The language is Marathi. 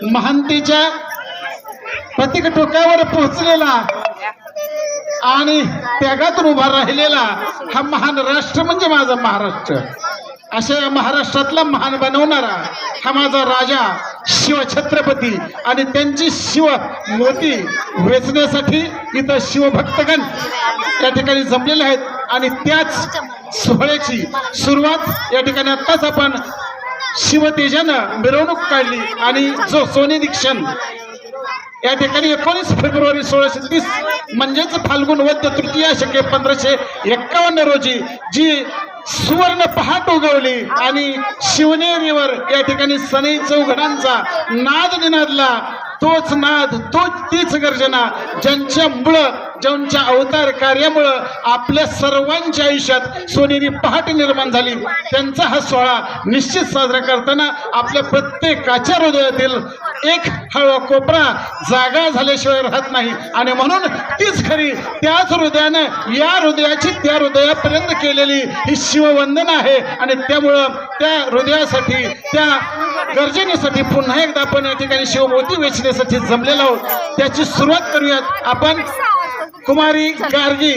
महानतेच्या प्रत्येक टोकावर पोहोचलेला आणि त्यागातून उभा राहिलेला हा महान राष्ट्र म्हणजे माझा महाराष्ट्र. अशा या महाराष्ट्रातला महान बनवणारा हा माझा राजा शिवछत्रपती आणि त्यांची शिव मोती वेचण्यासाठी इथं शिवभक्तगण या ठिकाणी जमलेले आहेत. आणि त्याच सोहळ्याची सुरुवात या ठिकाणी आत्ताच आपण शिवतेजानं मिरवणूक काढली आणि जो सोने दीक्षण या ठिकाणी 19 फेब्रुवारी 1630 म्हणजेच फाल्गुन वद्य तृतीया शके 1551 रोजी जी सुवर्ण पहाट उगवली आणि शिवनेरीवर या ठिकाणी सनई चौघडांचा नाद निनादला. तोच नाद तीच गर्जना ज्यांच्या अवतार कार्यामुळं आपल्या सर्वांच्या आयुष्यात सोनेरी पहाट निर्माण झाली त्यांचा हा सोहळा निश्चित साजरा करताना आपल्या प्रत्येकाच्या हृदयातील एक हळवा कोपरा जागा झाल्याशिवाय राहत नाही. आणि म्हणून तीच खरी त्याच हृदयानं या हृदयाची त्या हृदयापर्यंत केलेली ही शिववंदना आहे. आणि त्यामुळं त्या हृदयासाठी त्या गर्जनेसाठी पुन्हा एकदा आपण या ठिकाणी शिवमोती वेचण्यासाठी जमलेलो आहोत. त्याची सुरुवात करूयात आपण कुमारी गार्गी